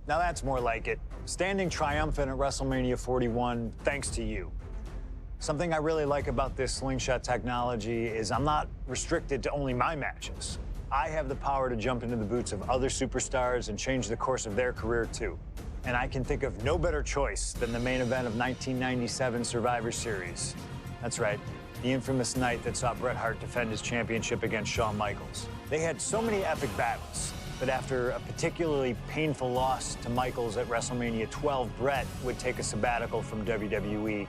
Now that's more like it. Standing triumphant at WrestleMania 41 thanks to you. Something I really like about this slingshot technology is I'm not restricted to only my matches. I have the power to jump into the boots of other superstars and change the course of their career too. And I can think of no better choice than the main event of 1997 Survivor Series. That's right, the infamous night that saw Bret Hart defend his championship against Shawn Michaels. They had so many epic battles, but after a particularly painful loss to Michaels at WrestleMania 12, Bret would take a sabbatical from WWE,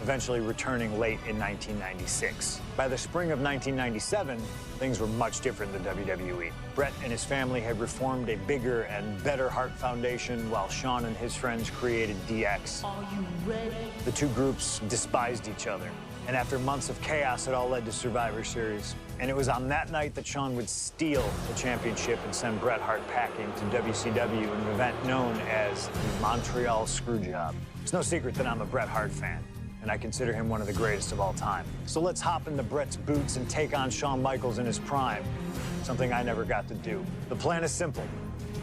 eventually returning late in 1996. By the spring of 1997, things were much different than WWE. Bret and his family had reformed a bigger and better Hart Foundation, while Shawn and his friends created DX. Are you ready? The two groups despised each other, and after months of chaos, it all led to Survivor Series. And it was on that night that Shawn would steal the championship and send Bret Hart packing to WCW in an event known as the Montreal Screwjob. It's no secret that I'm a Bret Hart fan, and I consider him one of the greatest of all time. So let's hop into Bret's boots and take on Shawn Michaels in his prime, something I never got to do. The plan is simple.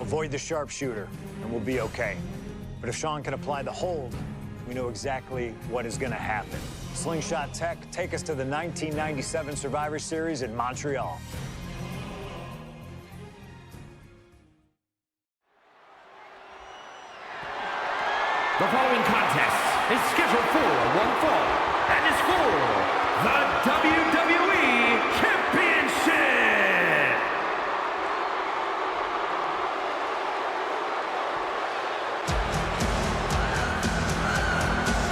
Avoid the sharpshooter, and we'll be okay. But if Shawn can apply the hold, we know exactly what is gonna happen. Slingshot Tech, take us to the 1997 Survivor Series in Montreal. The following contest is scheduled for one fall and is for the WWE Championship.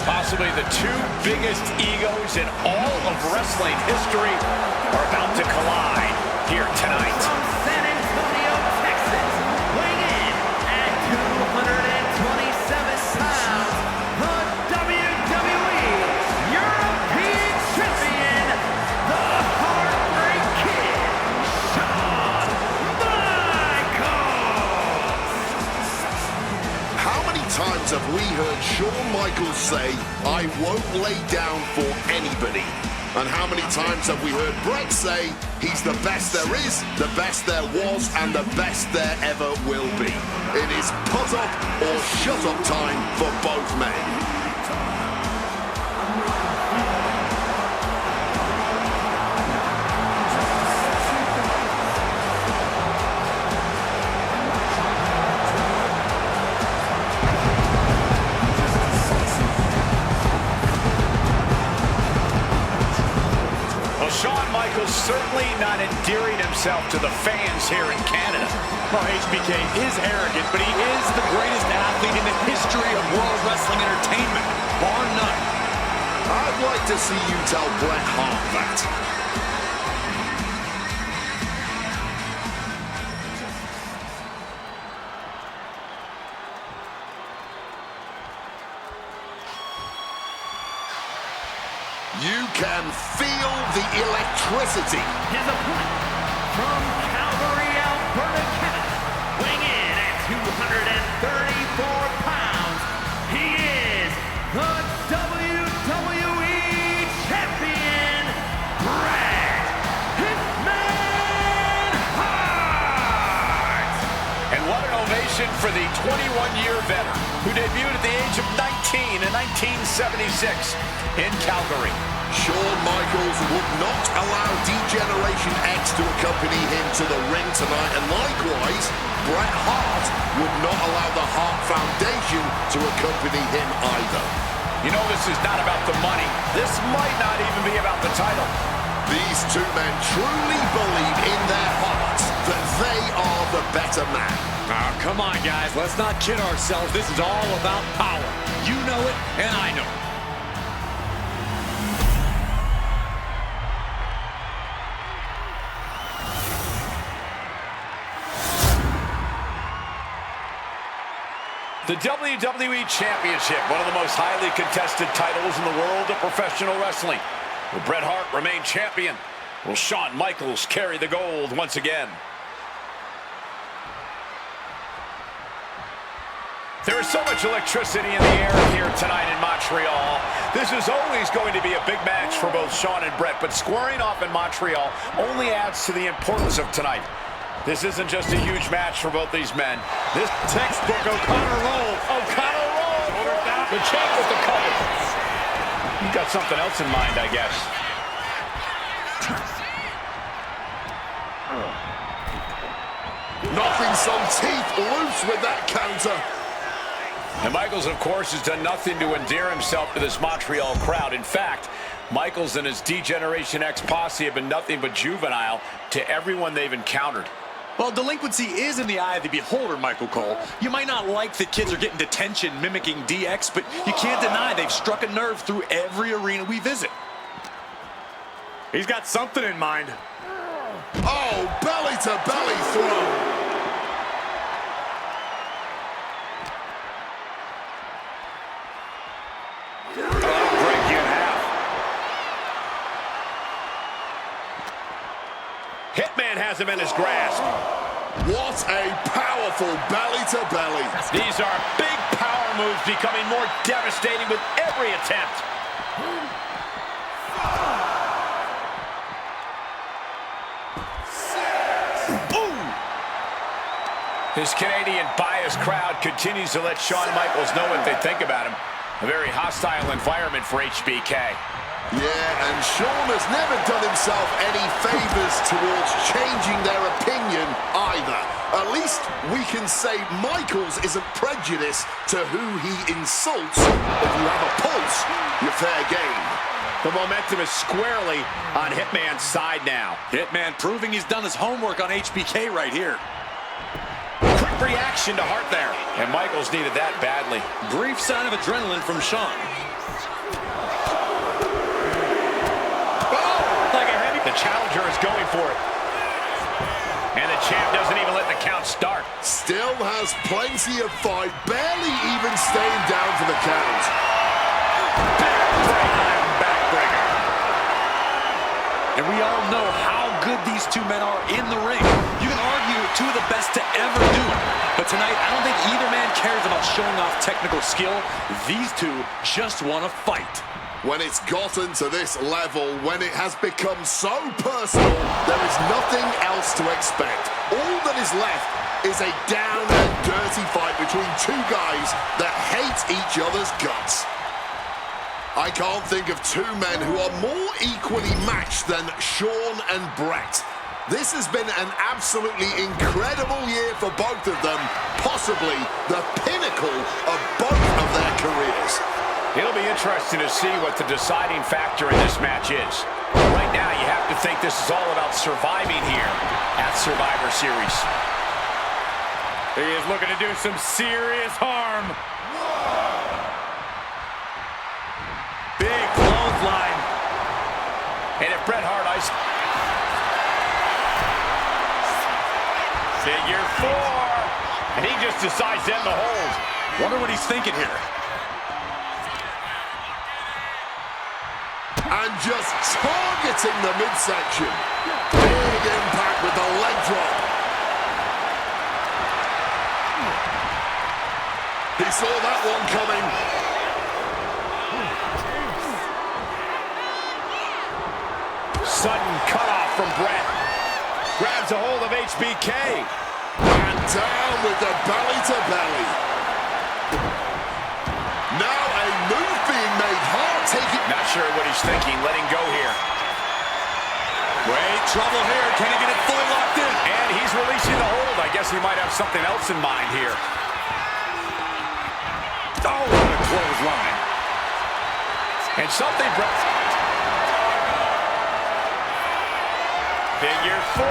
Possibly the two biggest egos in all of wrestling history are about to collide here tonight. From San Antonio, Texas, weighing in at 227 pounds, the WWE European Champion, the Heartbreak Kid, Shawn Michaels. How many times have we heard Shawn Michaels say, "I won't lay down for anybody"? And how many times have we heard Bret say, he's the best there is, the best there was, and the best there ever will be? It is put up or shut up time for both men. Shawn Michaels certainly not endearing himself to the fans here in Canada. Well, HBK is arrogant, but he is the greatest athlete in the history of World Wrestling Entertainment, bar none. I'd like to see you tell Bret Hart that. You can feel the electricity. His opponent from Calgary, Alberta, Canada, weighing in at 234 pounds, he is the WWE Champion, Bret Hitman Hart! And what an ovation for the 21-year veteran who debuted at the age of 19 in 1976 in Calgary. Shawn Michaels would not allow D-Generation X to accompany him to the ring tonight, and likewise, Bret Hart would not allow the Hart Foundation to accompany him either. You know, this is not about the money. This might not even be about the title. These two men truly believe in their hearts that they are the better man. Oh, come on, guys. Let's not kid ourselves. This is all about power. You know it, and I know it. The WWE Championship, one of the most highly contested titles in the world of professional wrestling. Will Bret Hart remain champion? Will Shawn Michaels carry the gold once again? There is so much electricity in the air here tonight in Montreal. This is always going to be a big match for both Shawn and Bret, but squaring off in Montreal only adds to the importance of tonight. This isn't just a huge match for both these men. This textbook O'Connor roll. O'Connor roll. The champ with the cover. You've got something else in mind, I guess. Knocking some teeth loose with that counter. And Michaels, of course, has done nothing to endear himself to this Montreal crowd. In fact, Michaels and his D-Generation X posse have been nothing but juvenile to everyone they've encountered. Well, delinquency is in the eye of the beholder, Michael Cole. You might not like that kids are getting detention mimicking DX, but you can't deny they've struck a nerve through every arena we visit. He's got something in mind. Oh, belly-to-belly throw. Break you in half. Hitman has him in his grasp. What a powerful belly-to-belly. These are big power moves becoming more devastating with every attempt. His Canadian biased crowd continues to let Shawn Michaels know what they think about him. A very hostile environment for HBK. Yeah, and Shawn has never done himself any favors towards changing their opinion either. At least we can say Michaels isn't prejudiced to who he insults. If you have a pulse, you're fair game. The momentum is squarely on Hitman's side now. Hitman proving he's done his homework on HBK right here. Quick reaction to Hart there. And Michaels needed that badly. Brief sign of adrenaline from Shawn. The challenger is going for it. And the champ doesn't even let the count start. Still has plenty of fight, barely even staying down for the count. Backbreaker. And we all know how good these two men are in the ring. You can argue two of the best to ever do it. But tonight, I don't think either man cares about showing off technical skill. These two just want to fight. When it's gotten to this level, when it has become so personal, there is nothing else to expect. All that is left is a down and dirty fight between two guys that hate each other's guts. I can't think of two men who are more equally matched than Shawn and Bret. This has been an absolutely incredible year for both of them, possibly the pinnacle of both of their careers. It'll be interesting to see what the deciding factor in this match is. Right now, you have to think this is all about surviving here at Survivor Series. He is looking to do some serious harm. Big clothesline. And if Bret Hart Figure 4. And he just decides to end the hold. Wonder what he's thinking here. And just targeting the midsection. Big impact with the leg drop. He saw that one coming. Sudden cutoff from Bret. Grabs a hold of HBK. And down with the belly-to-belly. Now a move being made. Hard taking. Not sure what he's thinking. Letting go here. Great trouble here. Can he get it fully locked in? And he's releasing the hold. I guess he might have something else in mind here. Oh, what a clothesline. And something Bret. Figure 4.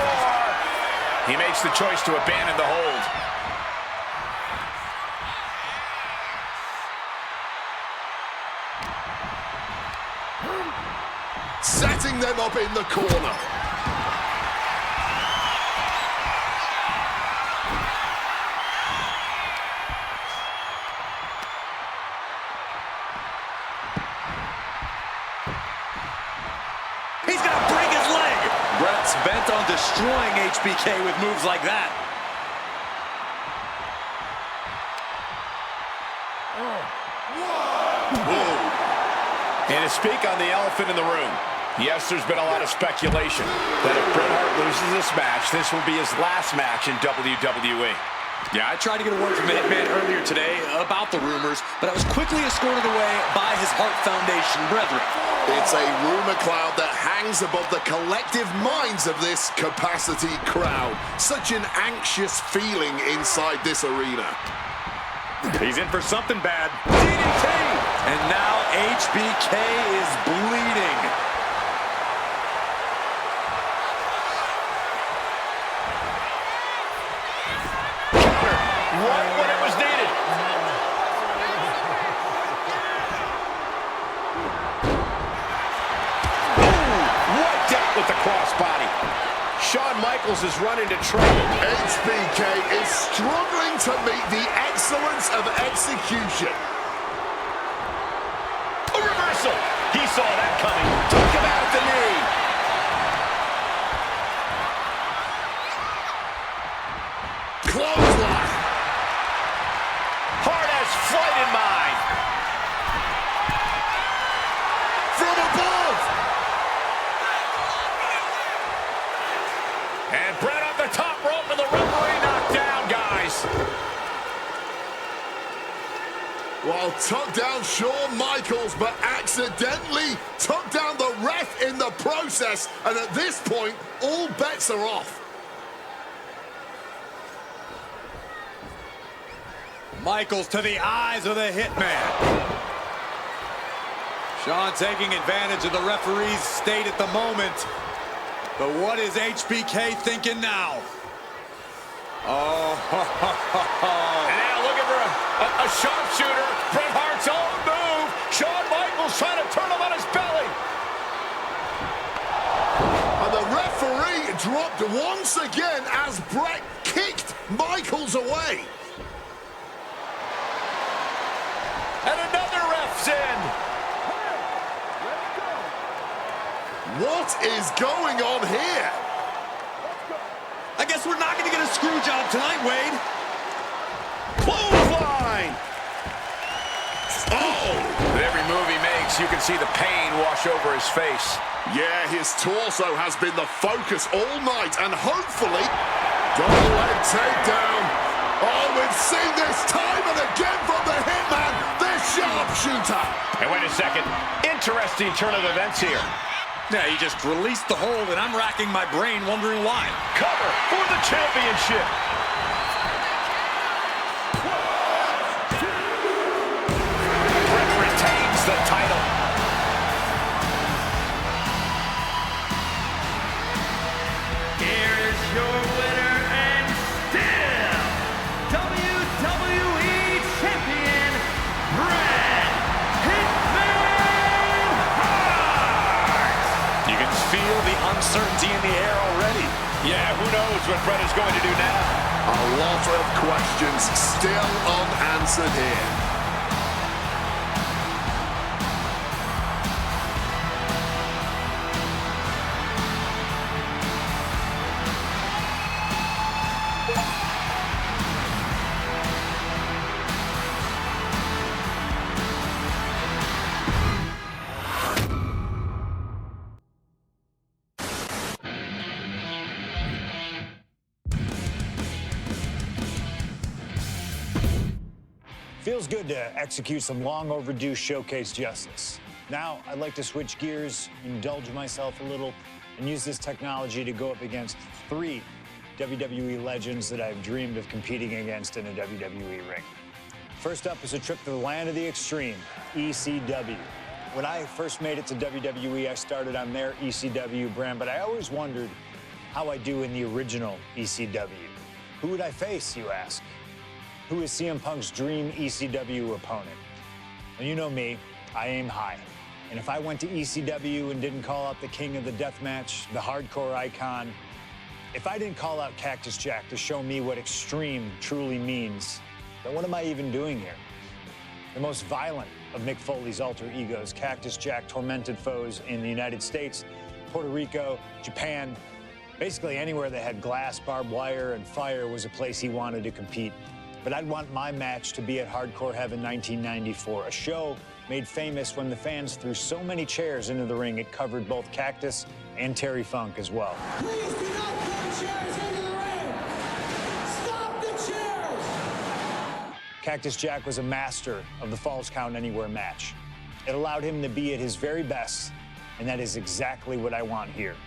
He makes the choice to abandon the hold. Setting them up in the corner. He's gonna break his leg. Bret's bent on destroying HBK with moves like that. Whoa. And to speak on the elephant in the room, Yes, there's been a lot of speculation that if Bret Hart loses this match, this will be his last match in WWE. Yeah, I tried to get a word from the Hitman earlier today about the rumors, but I was quickly escorted away by his Hart Foundation brethren. It's a rumor cloud that hangs above the collective minds of this capacity crowd. Such an anxious feeling inside this arena. He's in for something bad. DDT! And now HBK is bleeding. Right when it was needed. Ooh, right down with the crossbody. Shawn Michaels is running to trouble. HBK is struggling to meet the excellence of execution. A reversal. He saw that coming. Took him out at the knee. Clothesline. Hart has flight in mind. From above. And Bret on the top rope and the referee knocked down, guys. Well, took down Shawn Michaels, but accidentally took down the ref in the process. And at this point, all bets are off. Michaels to the eyes of the Hitman. Shawn taking advantage of the referee's state at the moment. But what is HBK thinking now? Oh, And now looking for a sharpshooter. Bret Hart's own move. Shawn Michaels trying to turn him on his belly. And the referee dropped once again as Bret kicked Michaels away. And another ref's in. What is going on here? I guess we're not going to get a screw job tonight, Wade. Clothesline. Oh! With every move he makes, you can see the pain wash over his face. Yeah, his torso has been the focus all night, and hopefully, double leg takedown. Oh, we've seen this time and again from the Hitman, the sharpshooter. And wait a second, interesting turn of events here. Yeah, he just released the hold, and I'm racking my brain wondering why. Cover for the championship. Bret retains the title. Here is your winner and still WWE Champion, Bret Hitman Hart! You can feel the uncertainty in the air already. Yeah, who knows what Bret is going to do now? A lot of questions still unanswered here. Feels good to execute some long overdue showcase justice. Now, I'd like to switch gears, indulge myself a little, and use this technology to go up against 3 WWE legends that I've dreamed of competing against in a WWE ring. First up is a trip to the land of the extreme, ECW. When I first made it to WWE, I started on their ECW brand, but I always wondered how I do in the original ECW. Who would I face, you ask? Who is CM Punk's dream ECW opponent? Well, you know me, I aim high. And if I went to ECW and didn't call out the king of the deathmatch, the hardcore icon, if I didn't call out Cactus Jack to show me what extreme truly means, then what am I even doing here? The most violent of Mick Foley's alter egos, Cactus Jack tormented foes in the United States, Puerto Rico, Japan, basically anywhere that had glass, barbed wire, and fire was a place he wanted to compete. But I'd want my match to be at Hardcore Heaven 1994, a show made famous when the fans threw so many chairs into the ring it covered both Cactus and Terry Funk as well. Please do not throw chairs into the ring! Stop the chairs! Cactus Jack was a master of the Falls Count Anywhere match. It allowed him to be at his very best, and that is exactly what I want here.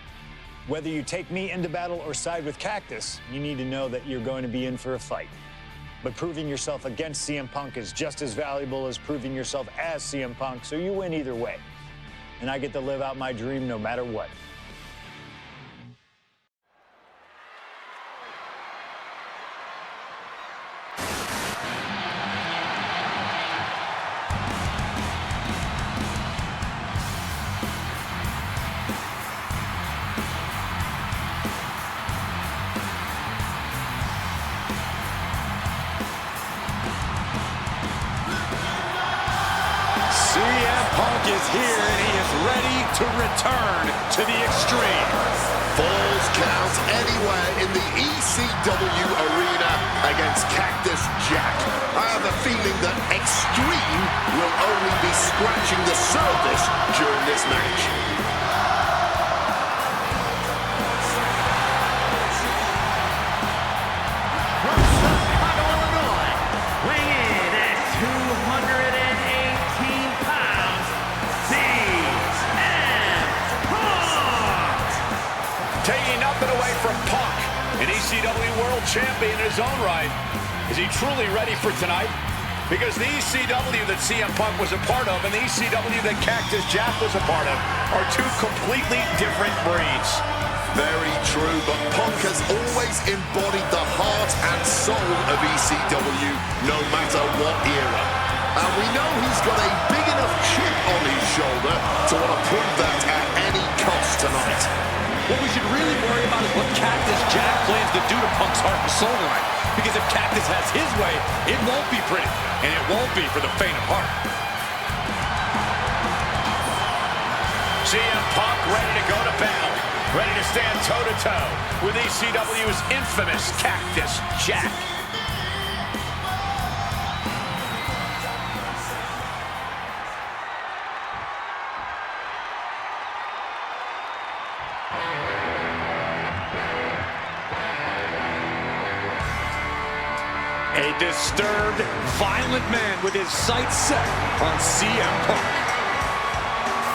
Whether you take me into battle or side with Cactus, you need to know that you're going to be in for a fight. But proving yourself against CM Punk is just as valuable as proving yourself as CM Punk, so you win either way. And I get to live out my dream no matter what. CM Punk is here, and he is ready to return to the Extreme. Falls Count Anywhere in the ECW arena against Cactus Jack. I have a feeling that Extreme will only be scratching the surface during this match. From Chicago, Illinois, weighing in at 218 pounds, CM Punk! Taking nothing away from Punk, an ECW World Champion in his own right. Is he truly ready for tonight? Because the ECW that CM Punk was a part of and the ECW that Cactus Jack was a part of are two completely different breeds. Very true, but Punk has always embodied the heart and soul of ECW, no matter what era. And we know he's got a big enough chip on his shoulder to want to prove that at any cost tonight. What we should really worry about is what Cactus Jack plans to do to Punk's heart and soul tonight. Because if Cactus has his way, it won't be pretty. And it won't be for the faint of heart. CM Punk ready to go to battle. Ready to stand toe-to-toe with ECW's infamous Cactus Jack. A disturbed, violent man with his sights set on CM Punk.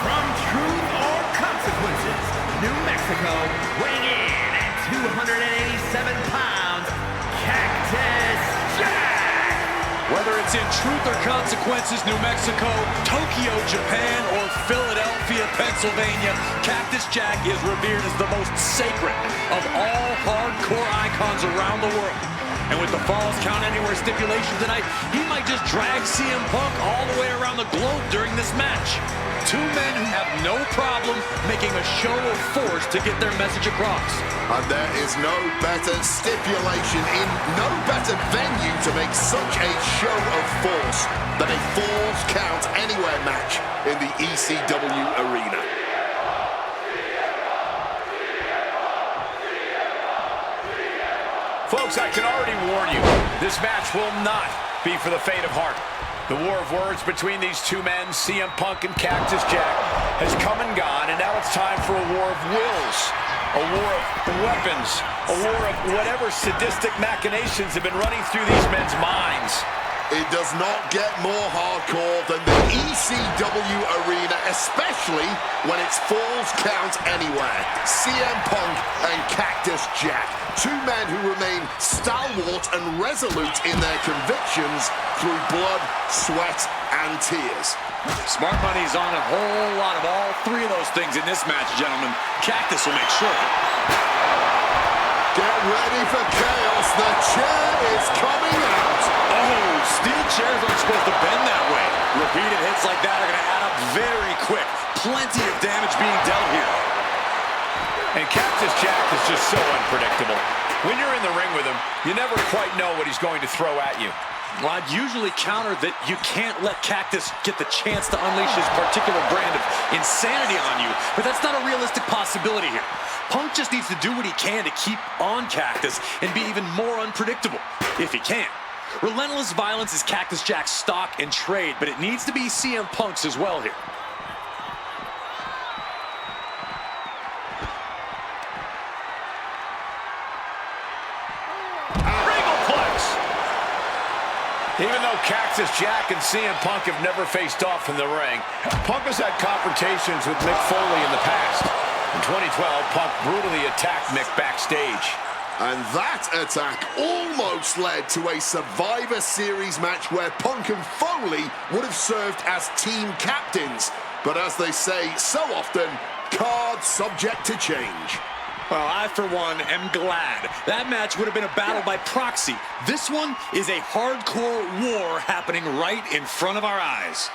From Truth or Consequences, New Mexico, weighing in at 287 pounds, Cactus Jack! Whether it's in Truth or Consequences, New Mexico, Tokyo, Japan, or Philadelphia, Pennsylvania, Cactus Jack is revered as the most sacred of all hardcore icons around the world. And with the Falls Count Anywhere stipulation tonight, he might just drag CM Punk all the way around the globe during this match. Two men who have no problem making a show of force to get their message across. And there is no better stipulation in no better venue to make such a show of force than a Falls Count Anywhere match in the ECW arena. Folks, I can already warn you, this match will not be for the faint of heart. The war of words between these two men, CM Punk and Cactus Jack, has come and gone, and now it's time for a war of wills, a war of weapons, a war of whatever sadistic machinations have been running through these men's minds. It does not get more hardcore than the ECW arena, especially when it's Falls Count Anywhere. CM Punk and Cactus Jack, two men who remain stalwart and resolute in their convictions through blood, sweat, and tears. Smart money's on a whole lot of all three of those things in this match, gentlemen. Cactus will make sure. Get ready for chaos. The chair is coming out. Oh, steel chairs aren't supposed to bend that way. Repeated hits like that are going to add up very quick. Plenty of damage being dealt here. And Cactus Jack is just so unpredictable. When you're in the ring with him, you never quite know what he's going to throw at you. Well, I'd usually counter that you can't let Cactus get the chance to unleash his particular brand of insanity on you, but that's not a realistic possibility here. Punk just needs to do what he can to keep on Cactus and be even more unpredictable, if he can. Relentless violence is Cactus Jack's stock and trade, but it needs to be CM Punk's as well here. Even though Cactus Jack and CM Punk have never faced off in the ring, Punk has had confrontations with Mick Foley in the past. In 2012, Punk brutally attacked Mick backstage. And that attack almost led to a Survivor Series match where Punk and Foley would have served as team captains. But as they say so often, cards subject to change. Well, I, for one, am glad. That match would have been a battle by proxy. This one is a hardcore war happening right in front of our eyes.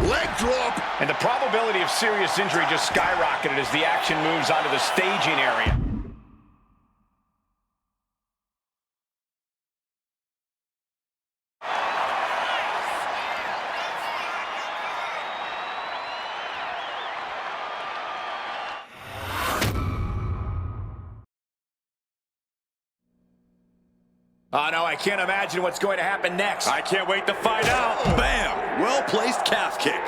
Leg drop. And the probability of serious injury just skyrocketed as the action moves onto the staging area. Oh, no, I can't imagine what's going to happen next. I can't wait to find out. Bam! Well-placed calf kick.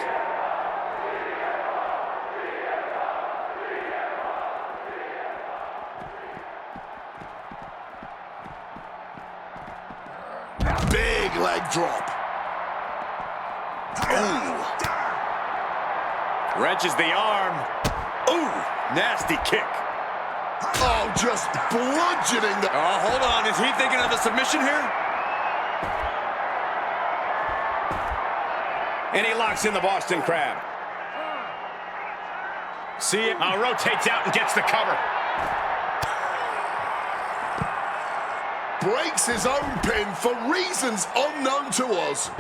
Big leg drop. Ooh. Wrenches the arm. Ooh, nasty kick. Oh, just bludgeoning the... Oh, hold on. Is he thinking of a submission here? And he locks in the Boston Crab. See it? Rotates out and gets the cover. Breaks his own pin for reasons unknown to us.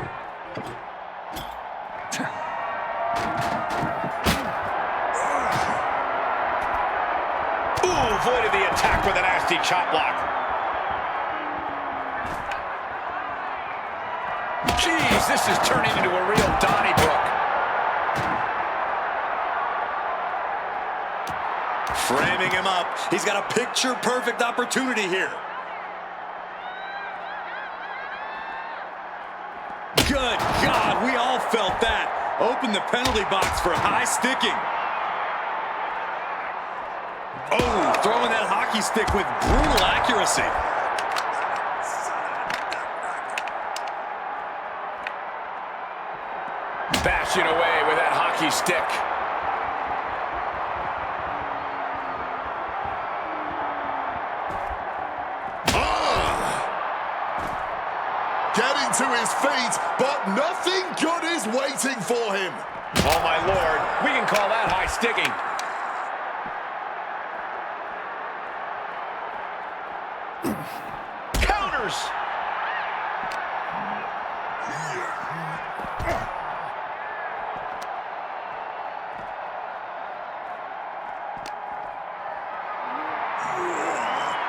Avoided the attack with a nasty chop block. Jeez, this is turning into a real Donnybrook. Framing him up. He's got a picture-perfect opportunity here. Good God, we all felt that. Open the penalty box for high sticking. Oh, throwing that hockey stick with brutal accuracy. Bashing away with that hockey stick. Getting to his feet, but nothing good is waiting for him. Oh, my Lord. We can call that high sticking. Counters!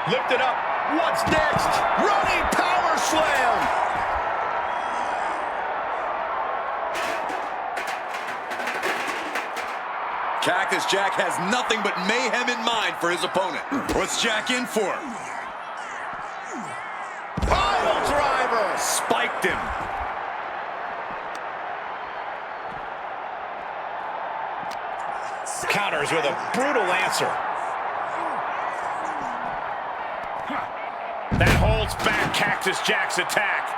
Lift it up. What's next? Running power slam! Cactus Jack has nothing but mayhem in mind for his opponent. What's Jack in for? Pile driver! Spiked him. Counters with a brutal answer. That holds back Cactus Jack's attack.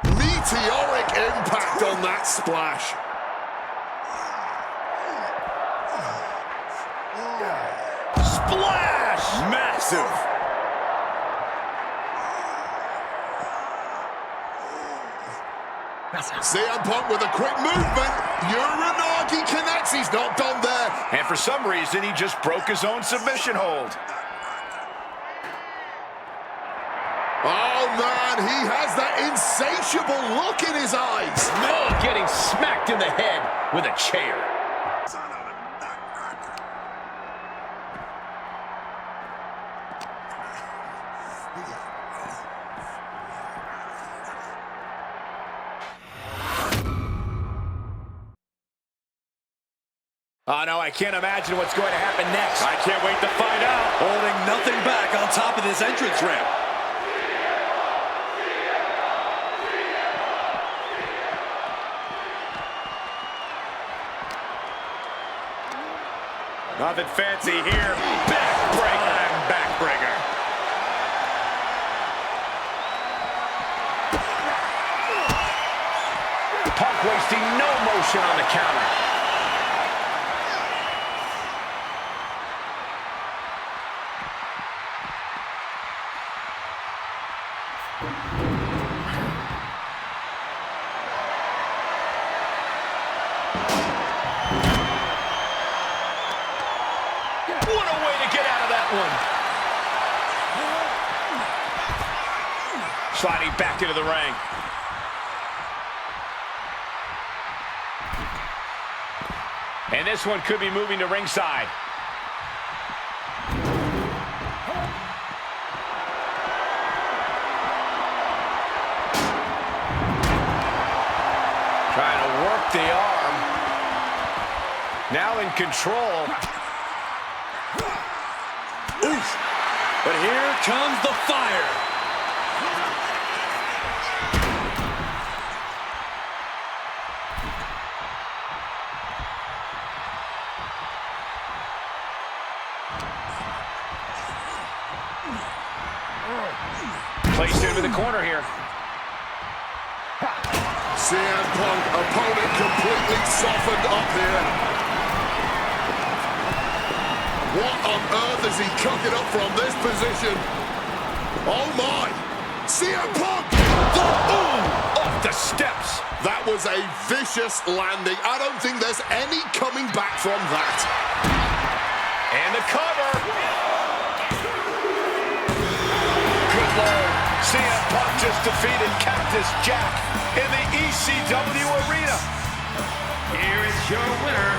Meteoric impact on that splash. Splash! Massive. CM Punk with a quick movement. Uranagi connects. He's not done there. And for some reason, he just broke his own submission hold. Oh, man, he has that insatiable look in his eyes. No, getting smacked in the head with a chair. Oh, no, I can't imagine what's going to happen next. I can't wait to find out. Holding nothing back on top of this entrance ramp. Nothing fancy here. Backbreaker. Backbreaker. Punk wasting no motion on the counter. What a way to get out of that one. Sliding back into the ring. And this one could be moving to ringside. Trying to work the arm. Now in control. Oof. But here comes the fire. Placed into the corner here. CM Punk, opponent completely softened up here. What on earth is he cooking up from this position? Oh my! CM Punk! Off the steps. That was a vicious landing. I don't think there's any coming back from that. And the cover. Good Lord. CM Punk just defeated Cactus Jack in the ECW arena. Here is your winner,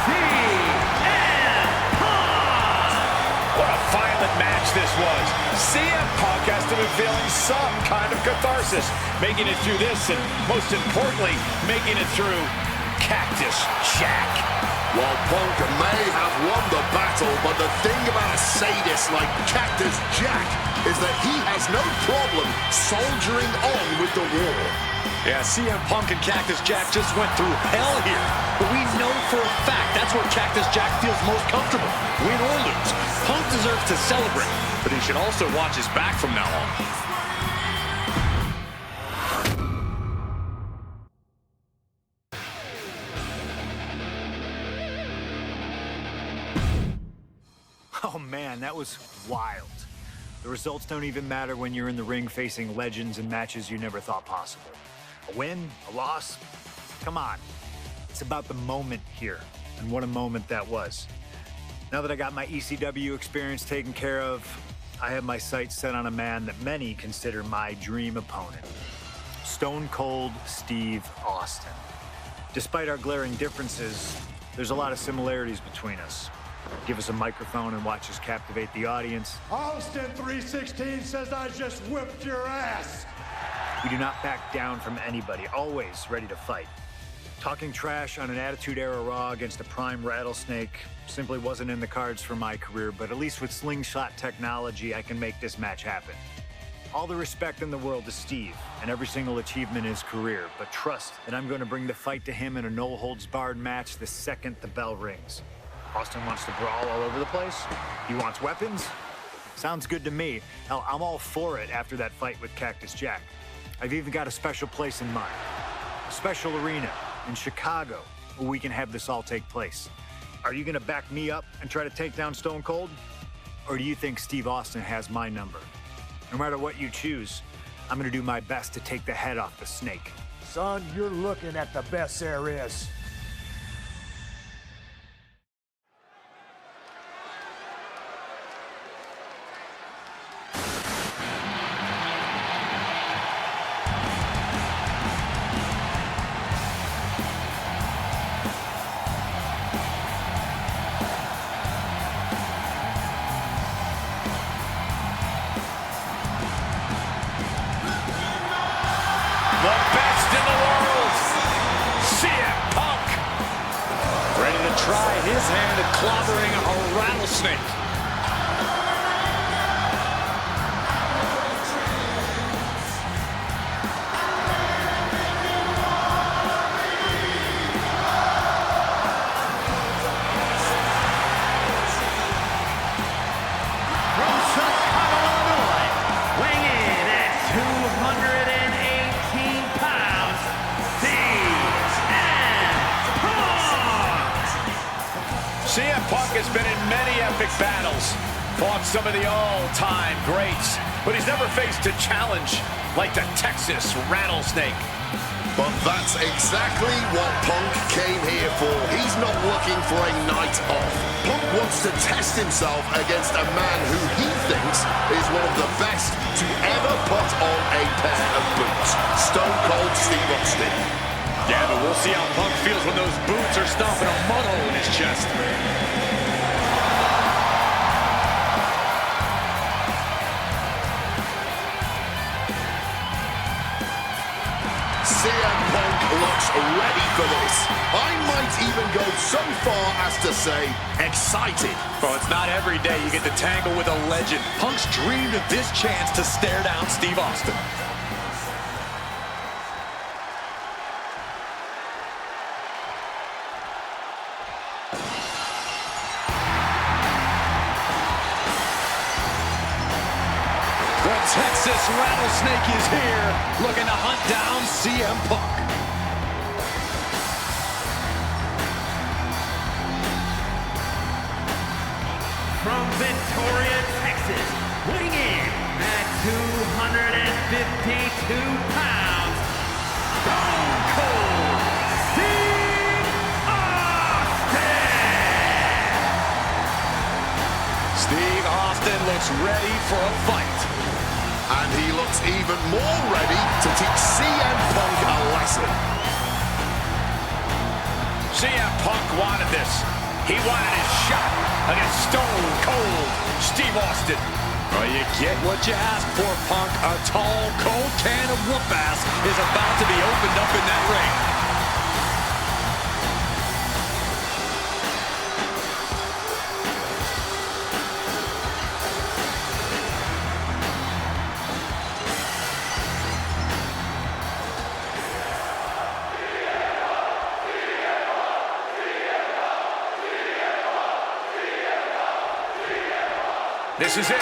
CM Punk! What a violent match this was. CM Punk has to be feeling some kind of catharsis, making it through this and, most importantly, making it through Cactus Jack. Well, Punk may have won the battle, but the thing about a sadist like Cactus Jack is that he has no problem soldiering on with the war. Yeah, CM Punk and Cactus Jack just went through hell here. But we know for a fact that's where Cactus Jack feels most comfortable. Win or lose, Punk deserves to celebrate, but he should also watch his back from now on. Oh man, that was wild. The results don't even matter when you're in the ring facing legends and matches you never thought possible. A win, a loss, come on. It's about the moment here, and what a moment that was. Now that I got my ECW experience taken care of, I have my sights set on a man that many consider my dream opponent. Stone Cold Steve Austin. Despite our glaring differences, there's a lot of similarities between us. Give us a microphone and watch us captivate the audience. Austin 316 says I just whipped your ass. We do not back down from anybody, always ready to fight. Talking trash on an Attitude Era Raw against a prime Rattlesnake simply wasn't in the cards for my career, but at least with slingshot technology, I can make this match happen. All the respect in the world to Steve and every single achievement in his career, but trust that I'm going to bring the fight to him in a no-holds-barred match the second the bell rings. Austin wants to brawl all over the place? He wants weapons? Sounds good to me. Hell, I'm all for it after that fight with Cactus Jack. I've even got a special place in mind. A special arena in Chicago where we can have this all take place. Are you gonna back me up and try to take down Stone Cold? Or do you think Steve Austin has my number? No matter what you choose, I'm gonna do my best to take the head off the snake. Son, you're looking at the best there is. try his hand at clobbering a rattlesnake. CM Punk has been in many epic battles, fought some of the all-time greats, but he's never faced a challenge like the Texas Rattlesnake. But that's exactly what Punk came here for. He's not looking for a night off. Punk wants to test himself against a man who he thinks is one of the best to ever put on a pair of boots. Stone Cold Steve Austin. Yeah, but we'll see how Punk feels when those boots are stomping a mud hole in his chest. CM Punk looks ready for this. I might even go so far as to say excited. Well, it's not every day you get to tangle with a legend. Punk's dreamed of this chance to stare down Steve Austin. The Texas Rattlesnake is here, looking to hunt down CM Punk. From Victoria, Texas, weighing in at 252 pounds, Stone Cold Steve Austin! Steve Austin looks ready for a fight. And he looks even more ready to teach CM Punk a lesson. CM Punk wanted this. He wanted his shot against Stone Cold Steve Austin. Well, you get what you ask for, Punk. A tall, cold can of whoop-ass is about to be opened up in that ring. This is it.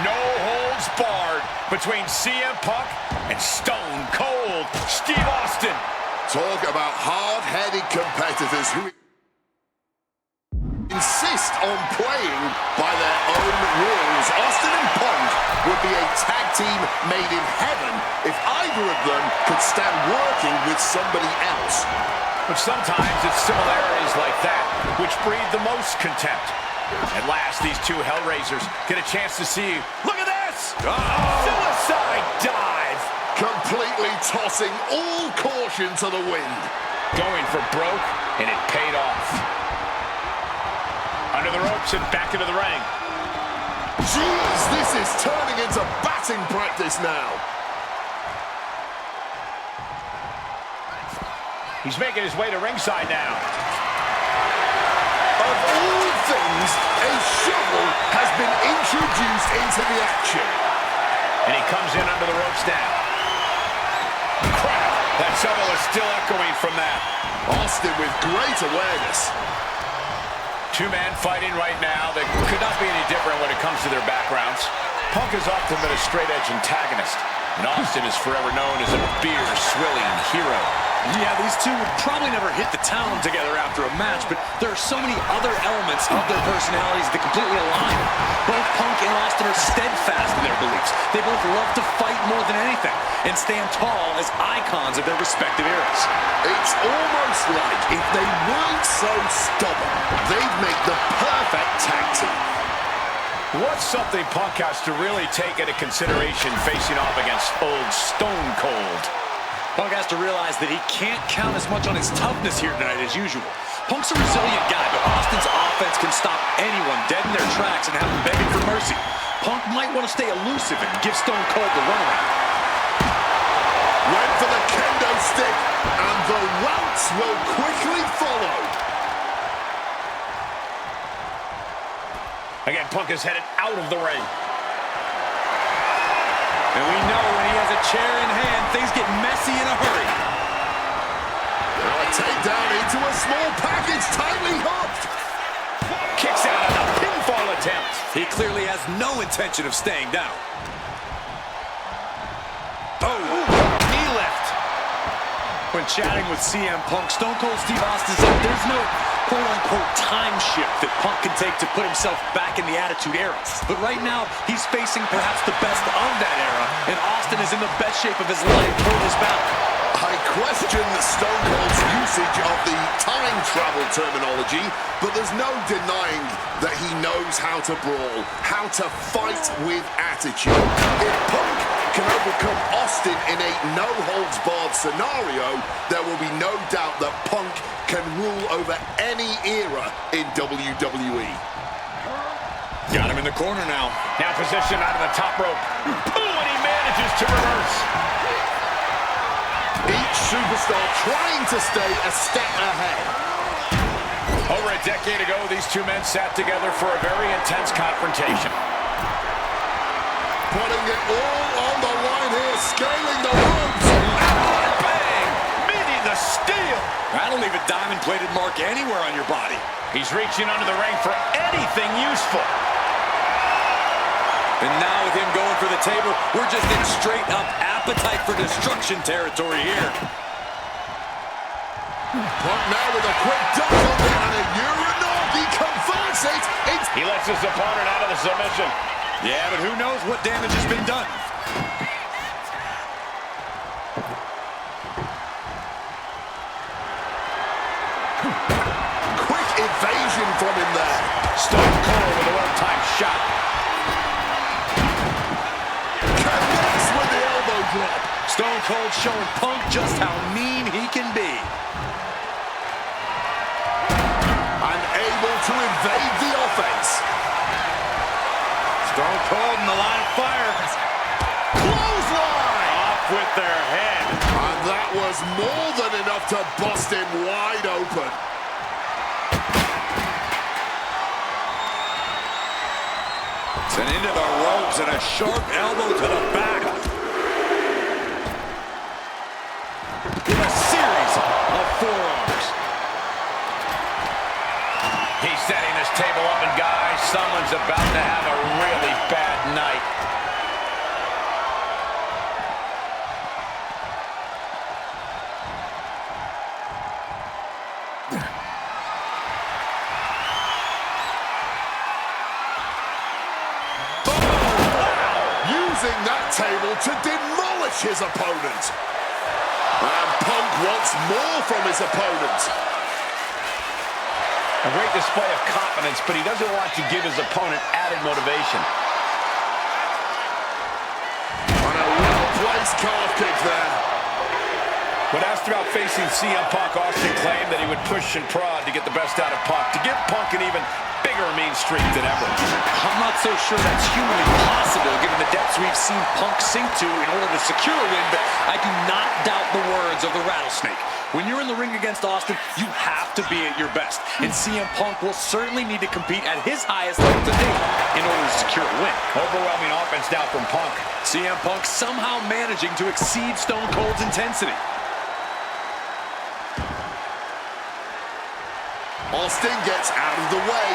No holds barred between CM Punk and Stone Cold Steve Austin. Talk about hard-headed competitors who insist on playing by their own rules. Austin and Punk would be a tag team made in heaven if either of them could stand working with somebody else. But sometimes it's similarities like that which breed the most contempt. At last, these two Hellraisers get a chance to see. Look at this! Oh! Suicide dive! Completely tossing all caution to the wind. Going for broke, and it paid off. Under the ropes and back into the ring. Jeez, this is turning into batting practice now. He's making his way to ringside now. Of all things, a shovel has been introduced into the action. And he comes in under the ropes now. Crap! That shovel is still echoing from that. Austin with great awareness. Two men fighting right now that could not be any different when it comes to their backgrounds. Punk has often been a straight-edge antagonist, and Austin is forever known as a beer-swilling hero. Yeah, these two would probably never hit the town together after a match, but there are so many other elements of their personalities that completely align. Both Punk and Austin are steadfast in their beliefs. They both love to fight more than anything and stand tall as icons of their respective eras. It's almost like if they weren't so stubborn, they'd make the perfect tag team. What's something Punk has to really take into consideration facing off against old Stone Cold? Punk has to realize that he can't count as much on his toughness here tonight as usual. Punk's a resilient guy, but Austin's offense can stop anyone dead in their tracks and have them begging for mercy. Punk might want to stay elusive and give Stone Cold the runaround. Went for the kendo stick, and the routes will quickly follow. Again, Punk is headed out of the ring. And we know when he has a chair in hand, things get messy in a hurry. Now a takedown into a small package, tightly hooked. Kicks out on a pinfall attempt. He clearly has no intention of staying down. Oh, knee lift. When chatting with CM Punk, Stone Cold Steve Austin said there's no quote-unquote time shift that Punk can take to put himself back in the Attitude Era. But right now, he's facing perhaps the best of that era, and Austin is in the best shape of his life for this battle. I question Stone Cold's usage of the time travel terminology, but there's no denying that he knows how to brawl, how to fight with attitude. If Punk can overcome Austin in a no-holds-barred scenario, there will be no doubt that Punk can rule over any era in WWE. Got him in the corner now. Now positioned out of the top rope. Ooh, and he manages to reverse. Each superstar trying to stay a step ahead. Over a decade ago, these two men sat together for a very intense confrontation. Putting it all on the line here, scaling the ropes. Bang! Meeting the steel. That'll leave a diamond-plated mark anywhere on your body. He's reaching under the ring for anything useful. And now with him going for the table, we're just in straight-up appetite for destruction territory here. Punk now with a quick duck on it and a Uranagi converts it. He lets his opponent out of the submission. Yeah, but who knows what damage has been done. Quick evasion from him there. Stone Cold with a well-timed shot. Connects with the elbow drop. Stone Cold showing Punk just how mean he can be. Unable to evade the offense. Stone Cold in the line of fire. Clothesline! Off with their head. And that was more than enough to bust him wide open. And into the ropes and a sharp elbow to the back. With a series of forearms. He's setting this table up, and guys, someone's about to have a really bad night. Using that table to demolish his opponent. And Punk wants more from his opponent. A great display of confidence, but he doesn't want to give his opponent added motivation. On a well-placed calf kick there. When asked about facing CM Punk, Austin claimed that he would push and prod to get the best out of Punk, to give Punk an even bigger mean streak than ever. I'm not so sure that's humanly possible given the depths we've seen Punk sink to in order to secure a win, but I do not doubt the words of the Rattlesnake. When you're in the ring against Austin, you have to be at your best, and CM Punk will certainly need to compete at his highest level to date in order to secure a win. Overwhelming offense now from Punk. CM Punk somehow managing to exceed Stone Cold's intensity. Austin gets out of the way.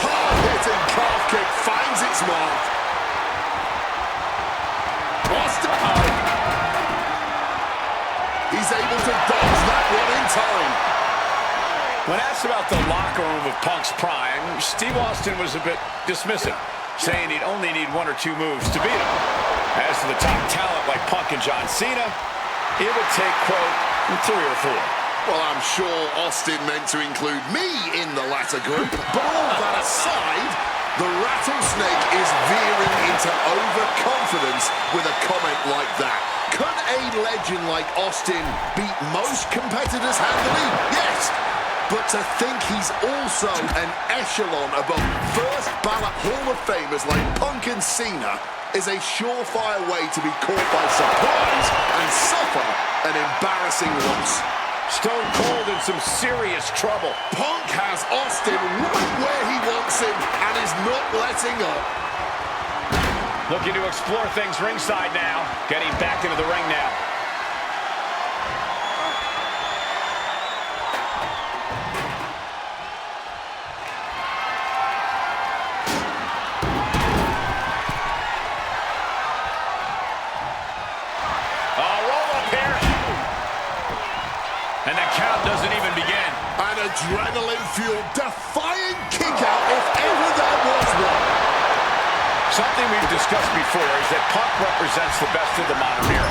Hard-hitting calf kick finds its mark. Austin. He's able to dodge that one in time. When asked about the locker room of Punk's prime, Steve Austin was a bit dismissive, saying he'd only need one or two moves to beat him. As to the top talent like Punk and John Cena, it would take, quote, 3 or 4. Well, I'm sure Austin meant to include me in the latter group, but all that aside, the Rattlesnake is veering into overconfidence with a comment like that. Could a legend like Austin beat most competitors handily? Yes. But to think he's also an echelon above first ballot Hall of Famers like Punk and Cena is a surefire way to be caught by surprise and suffer an embarrassing loss. Stone Cold in some serious trouble. Punk has Austin right where he wants him and is not letting up. Looking to explore things ringside now. Getting back into the ring now. And the count doesn't even begin. An adrenaline-fueled, defying kick-out if ever there was one. Something we've discussed before is that Punk represents the best of the modern era.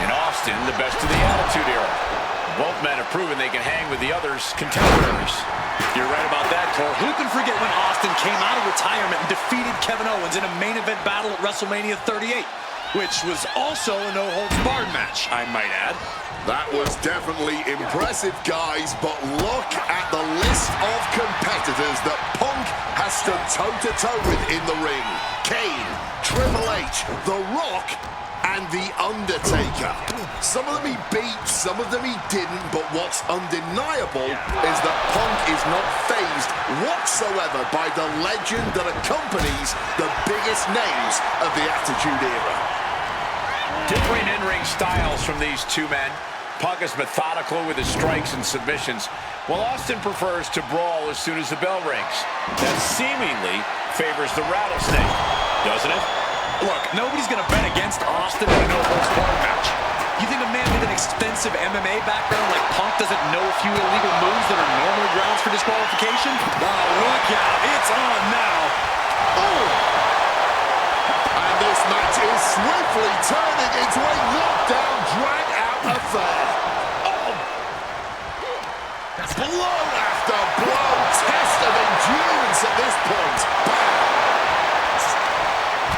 In Austin, the best of the Attitude Era. Both men have proven they can hang with the others' contemporaries. You're right about that, Cole. Who can forget when Austin came out of retirement and defeated Kevin Owens in a main event battle at WrestleMania 38, which was also a no-holds-barred match, I might add. That was definitely impressive, guys, but look at the list of competitors that Punk has stood toe-to-toe with in the ring. Kane, Triple H, The Rock, and The Undertaker. Some of them he beat, some of them he didn't, but what's undeniable is that Punk is not fazed whatsoever by the legend that accompanies the biggest names of the Attitude Era. Differing in-ring styles from these two men. Punk is methodical with his strikes and submissions, while Austin prefers to brawl as soon as the bell rings. That seemingly favors the rattlesnake, doesn't it? Look, nobody's going to bet against Austin in a no-holds-barred match. You think a man with an extensive MMA background like Punk doesn't know a few illegal moves that are normally grounds for disqualification? Oh, look out. It's on now. Oh! And this match is swiftly turning into a knockdown, drag-out affair. Oh! Blow after blow, test of endurance at this point.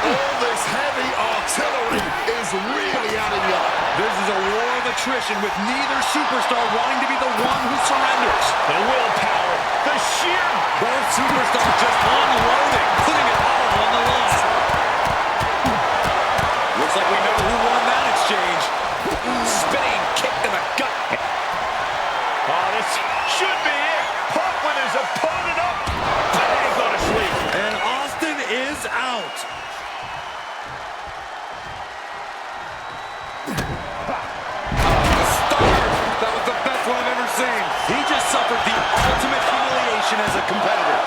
All this heavy artillery is really adding up. This is a war of attrition with neither superstar wanting to be the one who surrenders. The willpower, the sheer... Both superstars just unloading, putting it all on the line. Looks like we know who won that exchange. Spinning kick to the gut. Oh, this should be it. Punk with his opponent up. He's going to sleep. And Austin is out. That was the best one I've ever seen. He just suffered the ultimate humiliation as a competitor.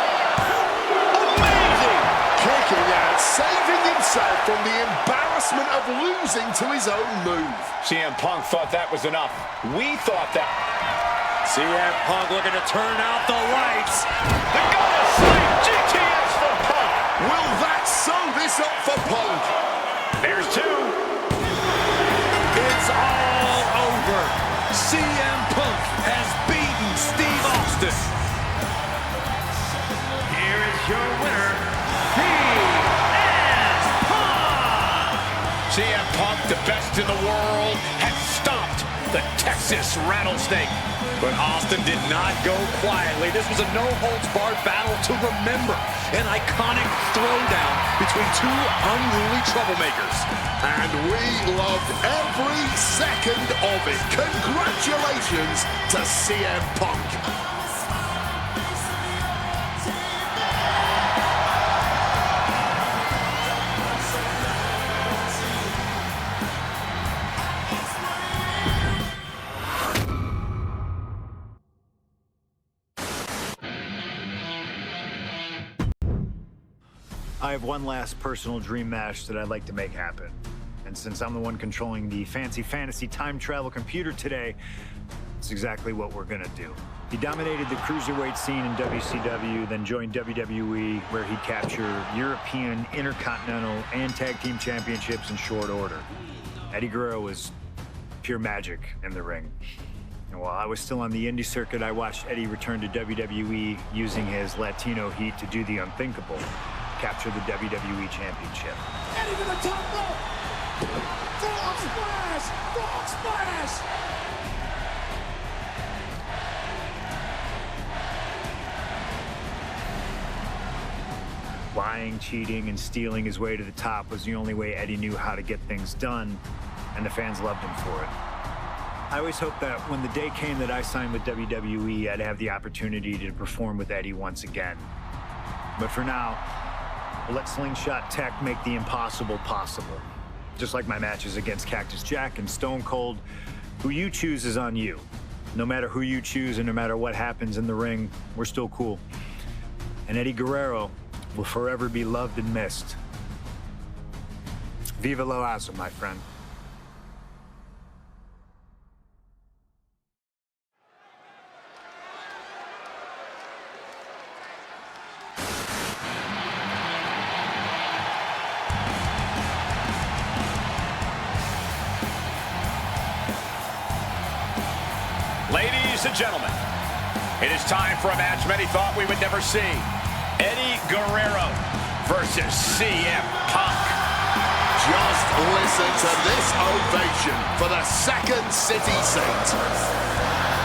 Amazing! Kicking out, saving himself from the embarrassment of losing to his own move. CM Punk thought that was enough. We thought that. CM Punk looking to turn out the lights. The go to sleep GTS for Punk. Will that sew this up for Punk? There's two. It's all over. CM Punk has beaten Steve Austin. Here is your winner, CM Punk, the best in the world, has stomped the Texas Rattlesnake. But Austin did not go quietly. This was a no-holds-barred battle to remember. An iconic throwdown between two unruly troublemakers. And we loved every second of it. Congratulations to CM Punk. I have one last personal dream match that I'd like to make happen. And since I'm the one controlling the fancy fantasy time travel computer today, it's exactly what we're gonna do. He dominated the cruiserweight scene in WCW, then joined WWE, where he captured European, Intercontinental, and Tag Team Championships in short order. Eddie Guerrero was pure magic in the ring. And while I was still on the indie circuit, I watched Eddie return to WWE using his Latino heat to do the unthinkable. Capture the WWE Championship. Eddie to the top rope. Frog splash! Frog splash! Lying, cheating, and stealing his way to the top was the only way Eddie knew how to get things done, and the fans loved him for it. I always hoped that when the day came that I signed with WWE, I'd have the opportunity to perform with Eddie once again. But for now, we'll let Slingshot Tech make the impossible possible. Just like my matches against Cactus Jack and Stone Cold, who you choose is on you. No matter who you choose and no matter what happens in the ring, we're still cool. And Eddie Guerrero will forever be loved and missed. Viva Lo Asa, my friend. Ladies and gentlemen, it is time for a match many thought we would never see. Eddie Guerrero versus CM Punk. Just listen to this ovation for the Second City Saint.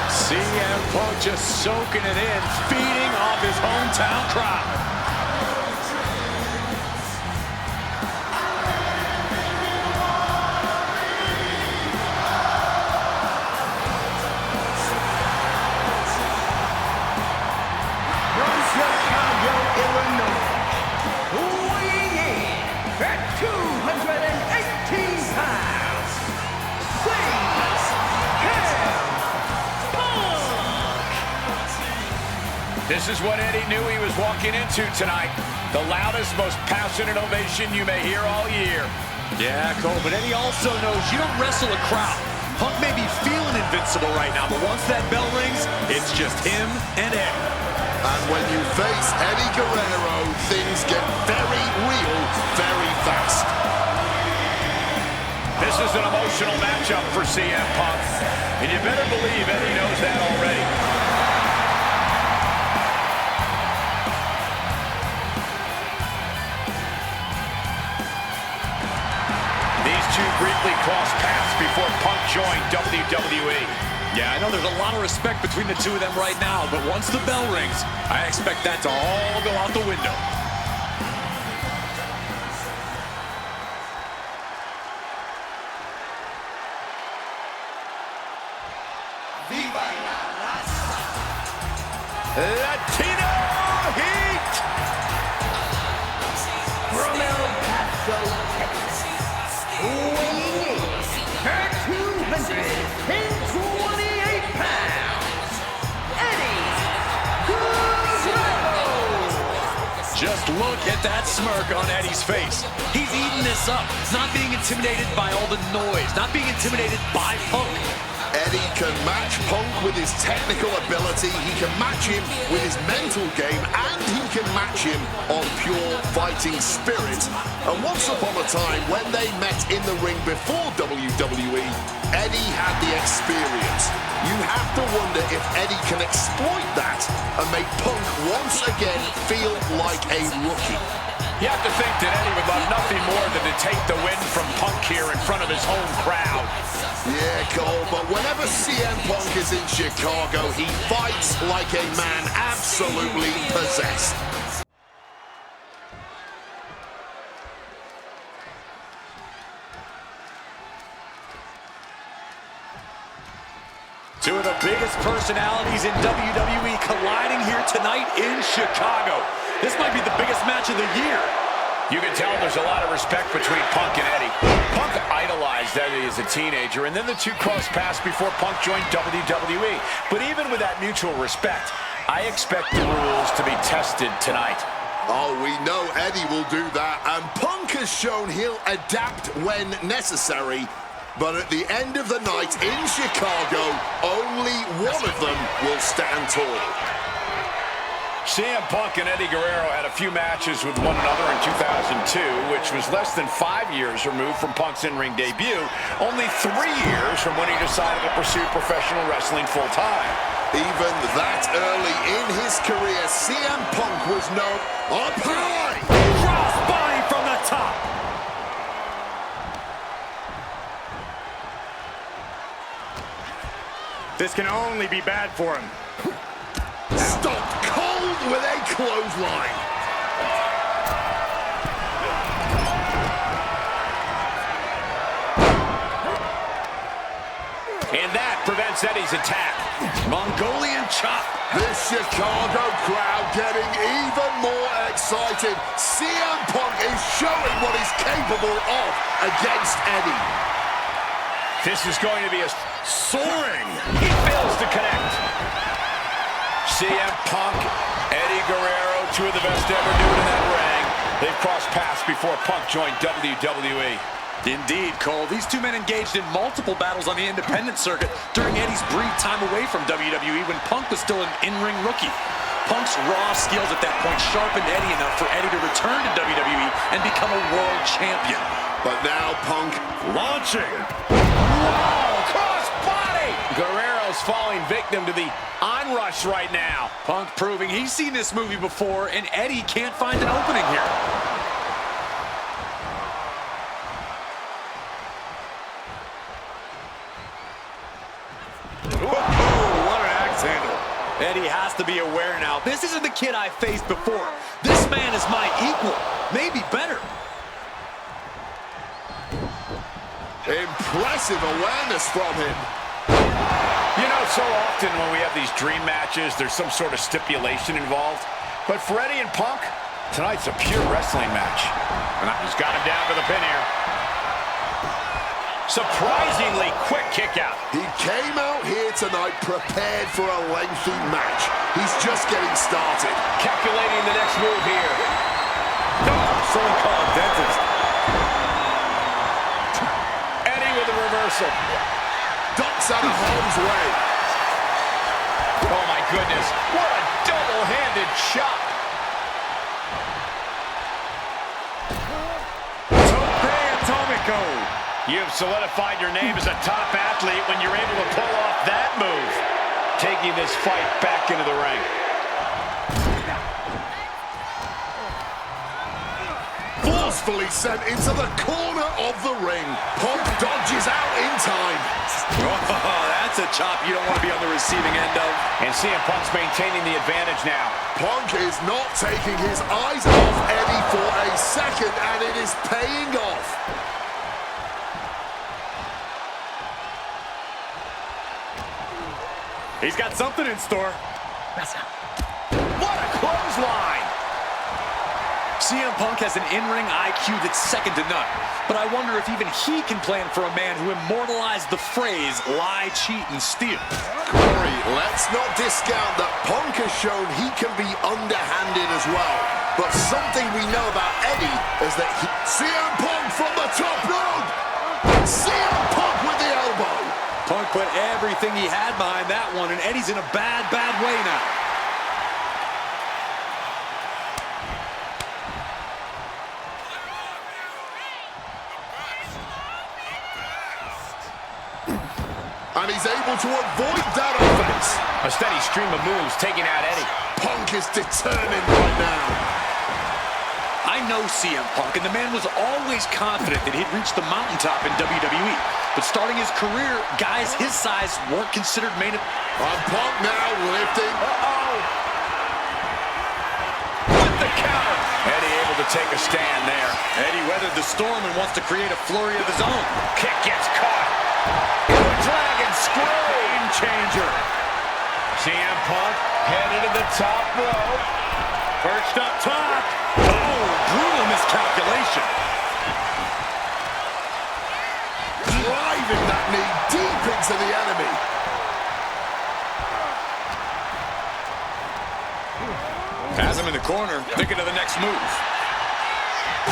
CM Punk just soaking it in, feeding off his hometown crowd. This is what Eddie knew he was walking into tonight. The loudest, most passionate ovation you may hear all year. Yeah, Cole, but Eddie also knows you don't wrestle a crowd. Punk may be feeling invincible right now, but once that bell rings, it's just him and Eddie. And when you face Eddie Guerrero, things get very real very fast. This is an emotional matchup for CM Punk, and you better believe Eddie knows that already. Briefly crossed paths before Punk joined WWE. Yeah, I know there's a lot of respect between the two of them right now, but once the bell rings, I expect that to all go out the window. Latino Heat! From El Paso, Texas, weighing in at 228 pounds, Eddie Guerrero. Just look at that smirk on Eddie's face. He's eating this up, not being intimidated by all the noise, not being intimidated by Punk. Eddie can match Punk with his technical ability, he can match him with his mental game, and he can match him on pure fighting spirit. And once upon a time, when they met in the ring before WWE, Eddie had the experience. You have to wonder if Eddie can exploit that and make Punk once again feel like a rookie. You have to think that Eddie would love nothing more than to take the win from Punk here in front of his home crowd. Yeah, Cole, but whenever CM Punk is in Chicago, he fights like a man absolutely possessed. Two of the biggest personalities in WWE colliding here tonight in Chicago. This might be the biggest match of the year. You can tell there's a lot of respect between Punk and Eddie. Punk idolized Eddie as a teenager, and then the two crossed paths before Punk joined WWE. But even with that mutual respect, I expect the rules to be tested tonight. Oh, we know Eddie will do that, and Punk has shown he'll adapt when necessary. But at the end of the night in Chicago, only one of them will stand tall. CM Punk and Eddie Guerrero had a few matches with one another in 2002, which was less than 5 years removed from Punk's in-ring debut, only 3 years from when he decided to pursue professional wrestling full-time. Even that early in his career, CM Punk was known up high. Crossbody from the top. This can only be bad for him. Stopped cold with a clothesline. And that prevents Eddie's attack. Mongolian chop. This Chicago crowd getting even more excited. CM Punk is showing what he's capable of against Eddie. This is going to be a soaring. He fails to connect. CM Punk, Eddie Guerrero, two of the best ever do it in that ring. They've crossed paths before Punk joined WWE. Indeed, Cole. These two men engaged in multiple battles on the independent circuit during Eddie's brief time away from WWE when Punk was still an in-ring rookie. Punk's raw skills at that point sharpened Eddie enough for Eddie to return to WWE and become a world champion. But now Punk Launching. Whoa, cross body. Guerrero's falling victim to the onrush right now. Punk proving he's seen this movie before, and Eddie can't find an opening here. what an axe handle. Eddie has to be aware now. This isn't the kid I faced before. This man is my equal, maybe better. Impressive awareness from him. You know, so often when we have these dream matches, there's some sort of stipulation involved. But for Eddie and Punk, tonight's a pure wrestling match. And he's got him down for the pin here. Surprisingly quick kick out. He came out here tonight prepared for a lengthy match. He's just getting started. Calculating the next move here. Someone call a dentist. Eddie with a reversal. Ducks out of harm's way. Oh my goodness, what a double-handed chop. You've solidified your name as a top athlete when you're able to pull off that move. Taking this fight back into the ring. Forcefully sent into the corner of the ring. Punk dodges out in time. Oh, that's a chop you don't want to be on the receiving end of. And CM Punk's maintaining the advantage now. Punk is not taking his eyes off Eddie for a second, and it is paying off. He's got something in store. What a clothesline! CM Punk has an in-ring IQ that's second to none. But I wonder if even he can plan for a man who immortalized the phrase, lie, cheat, and steal. Corey, let's not discount that Punk has shown he can be underhanded as well. But something we know about Eddie is that CM Punk from the top rope! CM Punk with the elbow! Punk put everything he had behind that one, and Eddie's in a bad, bad way now. And he's able to avoid that offense. A steady stream of moves taking out Eddie. Punk is determined right now. I know CM Punk, and the man was always confident that he'd reach the mountaintop in WWE. But starting his career, guys his size weren't considered main. And Punk now lifting. With the counter. Eddie able to take a stand there. Eddie weathered the storm and wants to create a flurry of his own. Kick gets caught. Dragon screw. Game changer. CM Punk headed to the top rope. Perched up top. Oh, brutal miscalculation. Driving that knee deep into the enemy. Has him in the corner, thinking of the next move.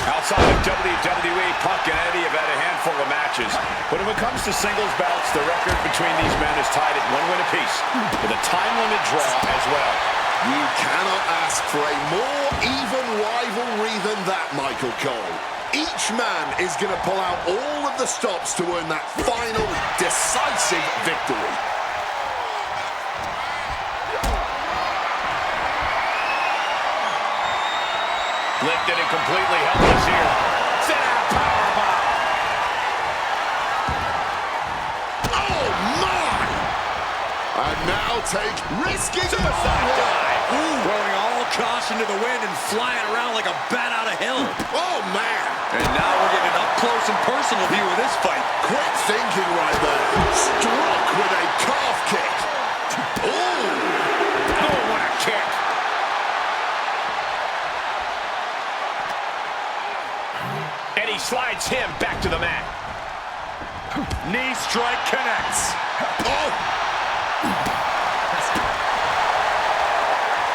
Outside of WWE, Punk and Eddie have had a handful of matches. But when it comes to singles bouts, the record between these men is tied at 1 win apiece, with a time limit draw as well. You cannot ask for a more even rivalry than that, Michael Cole. Each man is going to pull out all of the stops to earn that final, decisive victory. Lifted and completely helpless here. Sit out powerbomb. Oh, my! And now take risky suicide dive. Throwing all caution to the wind and flying around like a bat out of hell. Oh, man! And now we're getting an up-close and personal view of this fight. Quick thinking right there. Struck with a he slides him back to the mat. Knee strike connects. Oh!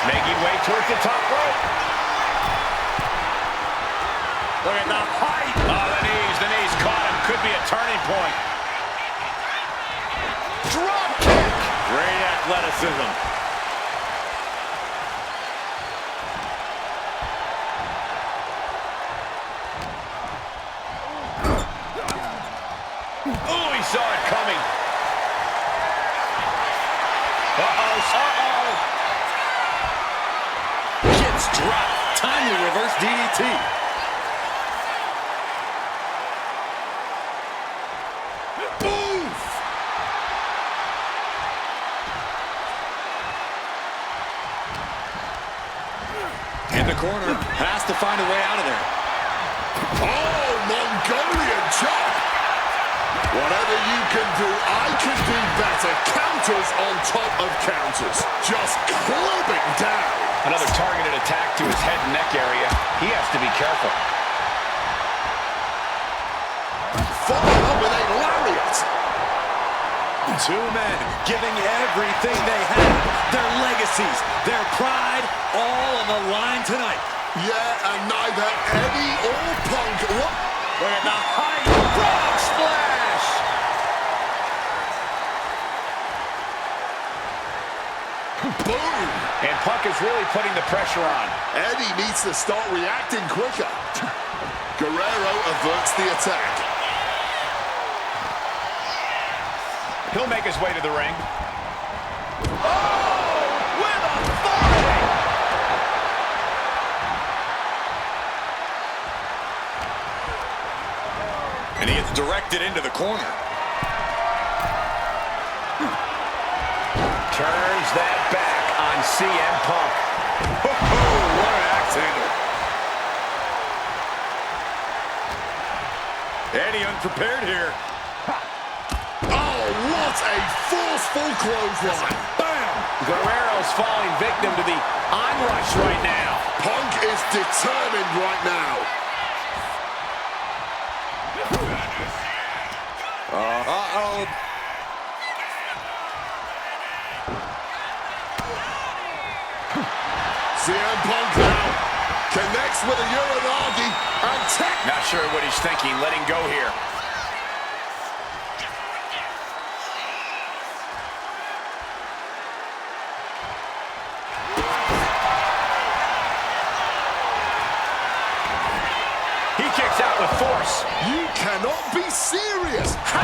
Making way towards the top rope. Look at the height. Oh, the knees caught him. Could be a turning point. Drop kick. Great athleticism. Oh, he saw it coming. Uh-oh. Gets dropped. Timely reverse DDT. Move! In the corner. Has to find a way out of there. Oh, Mongolian chop! Whatever you can do, I can do better. Counters on top of counters. Just clubbing down. Another targeted attack to his head and neck area. He has to be careful. Followed up with a lariat. Two men giving everything they have. Their legacies, their pride, all on the line tonight. Yeah, and neither Eddie or Punk. Look at the height. Frog splash. Boom! And Punk is really putting the pressure on. Eddie needs to start reacting quicker. Guerrero averts the attack. He'll make his way to the ring. Oh! With authority! And he gets directed into the corner. Turns that back on CM Punk. Oh, what an axe handle. Eddie unprepared here. Oh, what a forceful clothesline. Bam! Guerrero's falling victim to the onrush right now. Punk is determined right now. Uh-oh. CM Punk now connects with a Uranagi and tech. Not sure what he's thinking, letting go here. He kicks out with force. You cannot be serious. How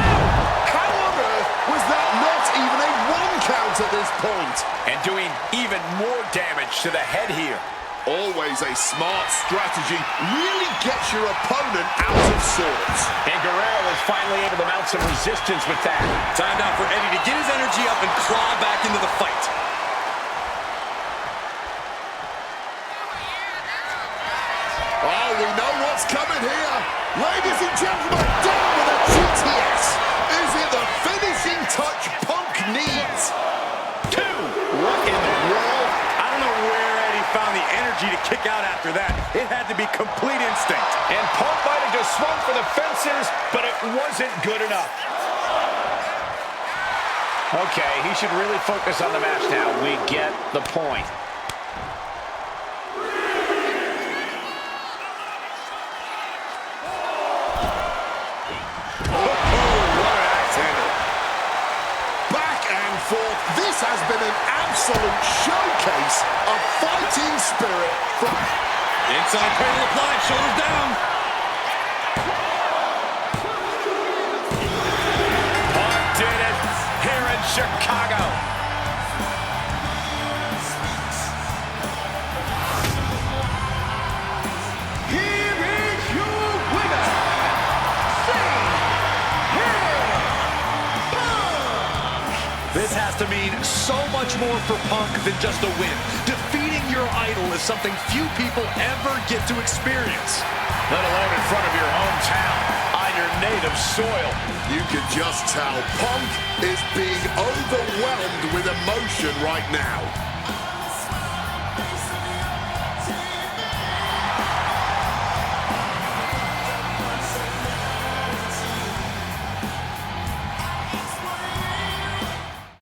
on earth was that not even a 1 count at this point? And doing even more damage to the head here. Always a smart strategy. Really gets your opponent out of sorts. And Guerrero is finally able to mount some resistance with that. Time now for Eddie to get his energy up and claw back into the fight. Oh, we know what's coming here. Ladies and gentlemen, down with a GTS. Is it the finishing touch Punk needs? 2. What in the world? I don't know where Eddie found the energy to kick out after that. It had to be complete instinct. And Punk might have just swung for the fences, but it wasn't good enough. Okay, he should really focus on the match now. We get the point. This has been an absolute showcase of fighting spirit from... Inside cradle applied, shoulders down. Punk did it here in Chicago. Here is your winner, This has to mean so much more for Punk than just a win. Defeating your idol is something few people ever get to experience. Let alone in front of your hometown, on your native soil. You can just tell Punk is being overwhelmed with emotion right now.